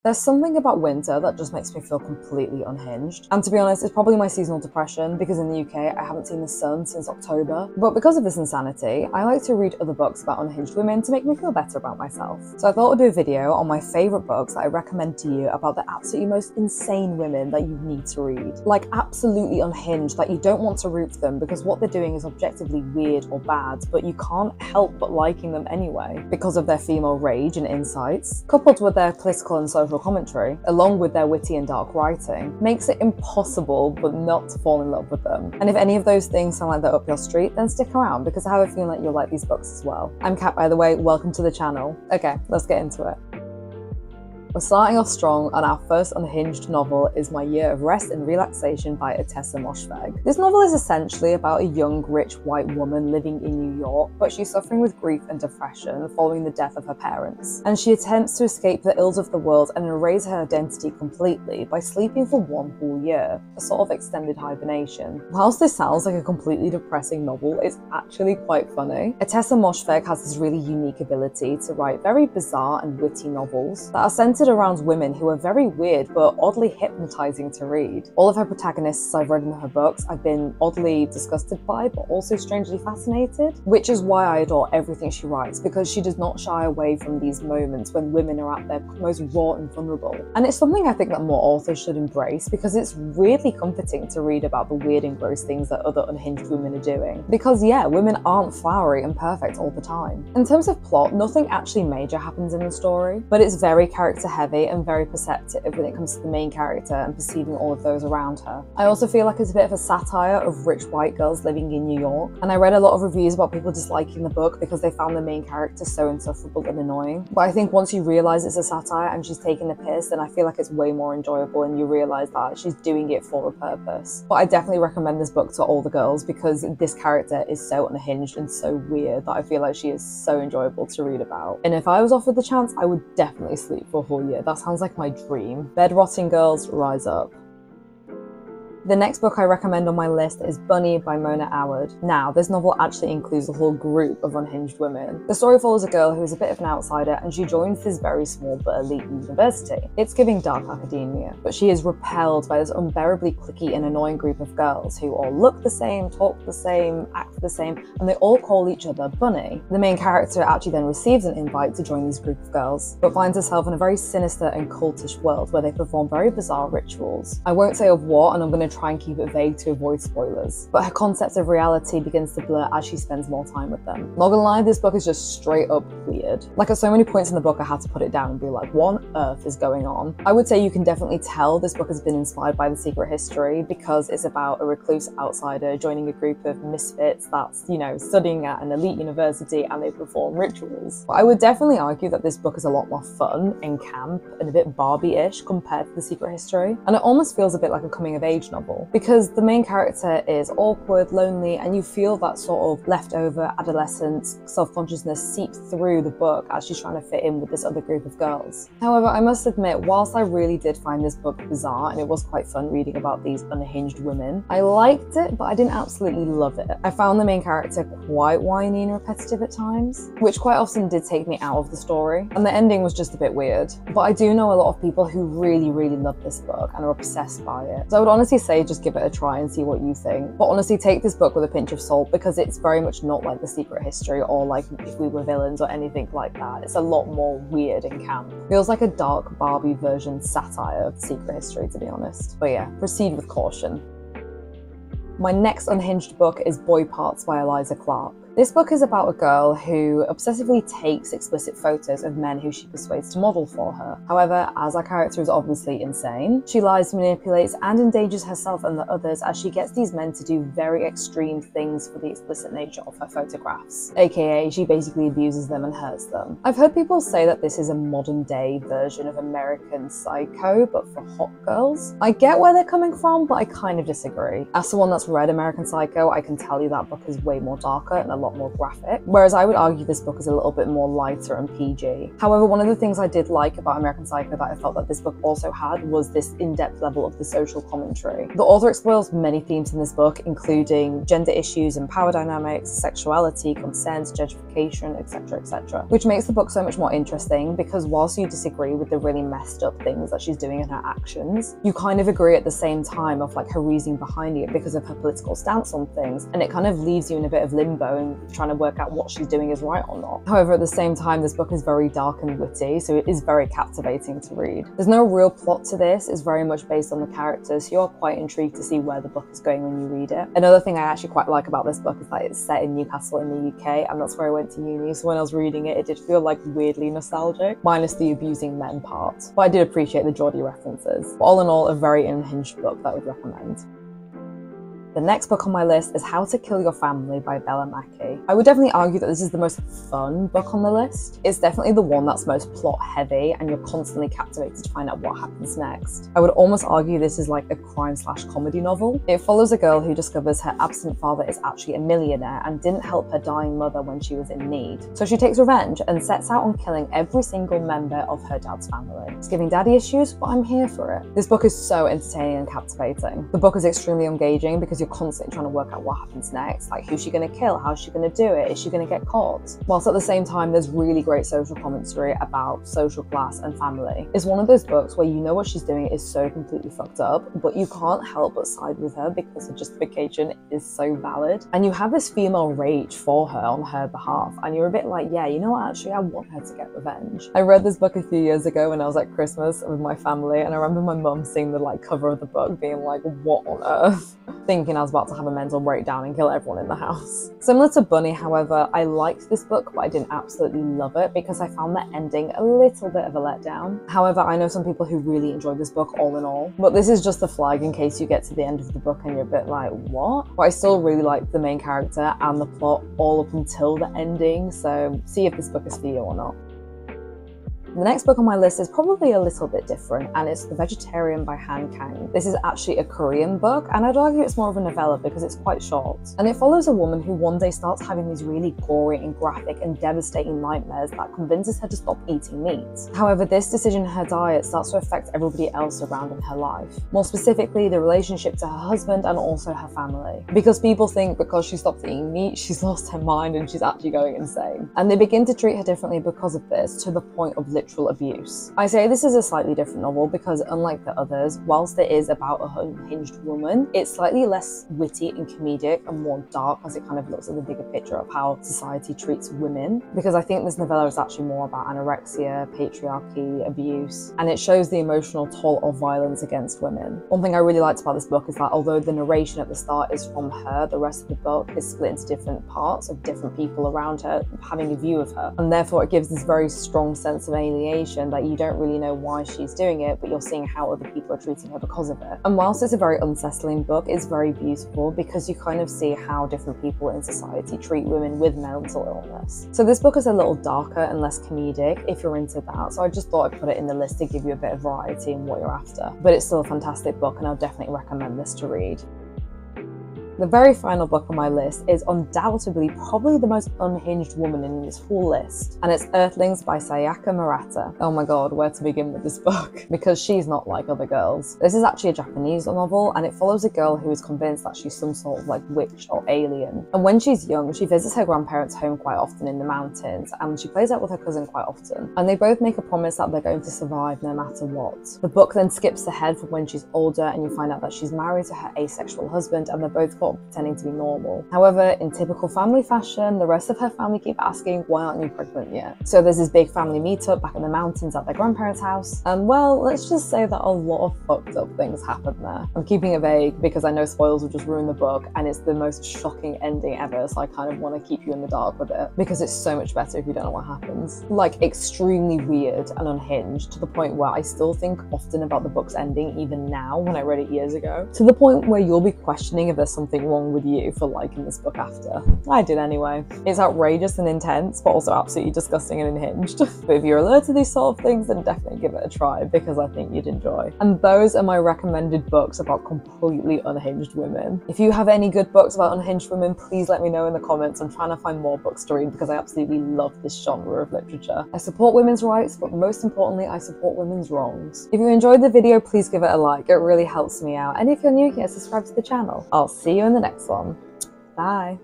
There's something about winter that just makes me feel completely unhinged. And to be honest, it's probably my seasonal depression because in the UK I haven't seen the sun since October. But because of this insanity, I like to read other books about unhinged women to make me feel better about myself. So I thought I'd do a video on my favourite books that I recommend to you about the absolutely most insane women that you need to read. Like absolutely unhinged, that you don't want to root for them because what they're doing is objectively weird or bad, but you can't help but liking them anyway because of their female rage and insights, coupled with their political and social commentary, along with their witty and dark writing, makes it impossible but not to fall in love with them. And if any of those things sound like they're up your street, then stick around because I have a feeling that you'll like these books as well. I'm Kat, by the way, welcome to the channel. Okay, let's get into it. We're starting off strong, and our first unhinged novel is My Year of Rest and Relaxation by Ottessa Moshfegh. This novel is essentially about a young, rich white woman living in New York, but she's suffering with grief and depression following the death of her parents. And she attempts to escape the ills of the world and erase her identity completely by sleeping for one whole year, a sort of extended hibernation. Whilst this sounds like a completely depressing novel, it's actually quite funny. Ottessa Moshfegh has this really unique ability to write very bizarre and witty novels that are centered around women who are very weird but oddly hypnotizing to read. All of her protagonists I've read in her books I've been oddly disgusted by but also strangely fascinated, which is why I adore everything she writes, because she does not shy away from these moments when women are at their most raw and vulnerable. And it's something I think that more authors should embrace because it's weirdly comforting to read about the weird and gross things that other unhinged women are doing. Because yeah, women aren't flowery and perfect all the time. In terms of plot, nothing actually major happens in the story, but it's very character heavy and very perceptive when it comes to the main character and perceiving all of those around her. I also feel like it's a bit of a satire of rich white girls living in New York, and I read a lot of reviews about people disliking the book because they found the main character so insufferable and annoying. But I think once you realise it's a satire and she's taking the piss, then I feel like it's way more enjoyable and you realise that she's doing it for a purpose. But I definitely recommend this book to all the girls because this character is so unhinged and so weird that I feel like she is so enjoyable to read about. And if I was offered the chance, I would definitely sleep for a whole year. That sounds like my dream. Bed-rotting girls, rise up. The next book I recommend on my list is Bunny by Mona Awad. Now, this novel actually includes a whole group of unhinged women. The story follows a girl who is a bit of an outsider and she joins this very small but elite university. It's giving dark academia, but she is repelled by this unbearably cliquey and annoying group of girls who all look the same, talk the same, act the same, and they all call each other Bunny. The main character actually then receives an invite to join this group of girls, but finds herself in a very sinister and cultish world where they perform very bizarre rituals. I won't say of what, and I'm going to try and keep it vague to avoid spoilers, but her concept of reality begins to blur as she spends more time with them. Not gonna lie, this book is just straight up weird. Like at so many points in the book I had to put it down and be like, what on earth is going on? I would say you can definitely tell this book has been inspired by The Secret History because it's about a recluse outsider joining a group of misfits that's, you know, studying at an elite university and they perform rituals. But I would definitely argue that this book is a lot more fun and camp and a bit Barbie-ish compared to The Secret History, and it almost feels a bit like a coming-of-age novel because the main character is awkward, lonely, and you feel that sort of leftover adolescent self-consciousness seep through the book as she's trying to fit in with this other group of girls. However, I must admit, whilst I really did find this book bizarre and it was quite fun reading about these unhinged women, I liked it, but I didn't absolutely love it. I found the main character quite whiny and repetitive at times, which quite often did take me out of the story, and the ending was just a bit weird. But I do know a lot of people who really, really love this book and are obsessed by it. So I would honestly say just give it a try and see what you think. But honestly, take this book with a pinch of salt because it's very much not like The Secret History or like If We Were Villains or anything like that. It's a lot more weird and camp. Feels like a dark Barbie version satire of The Secret History, to be honest. But yeah, proceed with caution. My next unhinged book is Boy Parts by Eliza Clark. This book is about a girl who obsessively takes explicit photos of men who she persuades to model for her. However, as our character is obviously insane, she lies, manipulates, and endangers herself and the others as she gets these men to do very extreme things for the explicit nature of her photographs. AKA, she basically abuses them and hurts them. I've heard people say that this is a modern day version of American Psycho, but for hot girls. I get where they're coming from, but I kind of disagree. As someone that's read American Psycho, I can tell you that book is way more darker and a lot lot more graphic, whereas I would argue this book is a little bit more lighter and PG. However, one of the things I did like about American Psycho that I felt that this book also had was this in-depth level of the social commentary. The author explores many themes in this book, including gender issues and power dynamics, sexuality, consent, gentrification, etc, etc, which makes the book so much more interesting because whilst you disagree with the really messed up things that she's doing in her actions, you kind of agree at the same time of like her reasoning behind it because of her political stance on things, and it kind of leaves you in a bit of limbo and trying to work out what she's doing is right or not. However, at the same time, this book is very dark and witty, so it is very captivating to read. There's no real plot to this, it's very much based on the characters, so you're quite intrigued to see where the book is going when you read it. Another thing I actually quite like about this book is that it's set in Newcastle in the UK, and that's where I went to uni, so when I was reading it, it did feel like weirdly nostalgic, minus the abusing men part. But I did appreciate the Geordie references. But all in all, a very unhinged book that I would recommend. The next book on my list is How to Kill Your Family by Bella Mackie. I would definitely argue that this is the most fun book on the list. It's definitely the one that's most plot heavy and you're constantly captivated to find out what happens next. I would almost argue this is like a crime/comedy novel. It follows a girl who discovers her absent father is actually a millionaire and didn't help her dying mother when she was in need. So she takes revenge and sets out on killing every single member of her dad's family. It's giving daddy issues, but I'm here for it. This book is so entertaining and captivating. The book is extremely engaging because you're constantly trying to work out what happens next, like who's she going to kill, how's she going to do it, is she going to get caught? Whilst at the same time there's really great social commentary about social class and family. It's one of those books where you know what she's doing is so completely fucked up, but you can't help but side with her because her justification is so valid, and you have this female rage for her on her behalf, and you're a bit like, yeah, you know what, actually I want her to get revenge. I read this book a few years ago when I was at Christmas with my family, and I remember my mum seeing the cover of the book being like, what on earth? Thinking I was about to have a mental breakdown and kill everyone in the house. Similar to Bunny, however, I liked this book, but I didn't absolutely love it because I found the ending a little bit of a letdown. However, I know some people who really enjoyed this book all in all, but this is just a flag in case you get to the end of the book and you're a bit like, what? But I still really liked the main character and the plot all up until the ending, so see if this book is for you or not. The next book on my list is probably a little bit different, and it's The Vegetarian by Kang. This is actually a Korean book, and I'd argue it's more of a novella because it's quite short. And it follows a woman who one day starts having these really gory and graphic and devastating nightmares that convinces her to stop eating meat. However, this decision in her diet starts to affect everybody else around in her life. More specifically, the relationship to her husband and also her family. Because people think because she stopped eating meat, she's lost her mind and she's actually going insane. And they begin to treat her differently because of this, to the point of literal abuse. I say this is a slightly different novel because unlike the others, whilst it is about a unhinged woman, it's slightly less witty and comedic and more dark as it kind of looks at the bigger picture of how society treats women. Because I think this novella is actually more about anorexia, patriarchy, abuse, and it shows the emotional toll of violence against women. One thing I really liked about this book is that although the narration at the start is from her, the rest of the book is split into different parts of different people around her having a view of her, and therefore it gives this very strong sense of alienation that you don't really know why she's doing it, but you're seeing how other people are treating her because of it. And whilst it's a very unsettling book, it's very beautiful because you kind of see how different people in society treat women with mental illness. So this book is a little darker and less comedic if you're into that, so I just thought I'd put it in the list to give you a bit of variety in what you're after. But it's still a fantastic book and I'll definitely recommend this to read. The very final book on my list is undoubtedly probably the most unhinged woman in this whole list, and it's Earthlings by Sayaka Murata. Oh my god, where to begin with this book? Because she's not like other girls. This is actually a Japanese novel, and it follows a girl who is convinced that she's some sort of witch or alien. And when she's young, she visits her grandparents' home quite often in the mountains, and she plays out with her cousin quite often. And they both make a promise that they're going to survive no matter what. The book then skips ahead from when she's older, and you find out that she's married to her asexual husband, and they're both pretending to be normal. However, in typical family fashion, the rest of her family keep asking, why aren't you pregnant yet? So there's this big family meetup back in the mountains at their grandparents' house, and well, let's just say that a lot of fucked up things happen there. I'm keeping it vague because I know spoilers will just ruin the book, and it's the most shocking ending ever, so I kind of want to keep you in the dark with it because it's so much better if you don't know what happens. Extremely weird and unhinged, to the point where I still think often about the book's ending even now when I read it years ago, to the point where you'll be questioning if there's something something wrong with you for liking this book after. I did anyway. It's outrageous and intense, but also absolutely disgusting and unhinged. But if you're allergic to these sort of things, then definitely give it a try, because I think you'd enjoy. And those are my recommended books about completely unhinged women. If you have any good books about unhinged women, please let me know in the comments. I'm trying to find more books to read because I absolutely love this genre of literature. I support women's rights, but most importantly, I support women's wrongs. If you enjoyed the video, please give it a like. It really helps me out. And if you're new here, subscribe to the channel. I'll see you in the next one. Bye.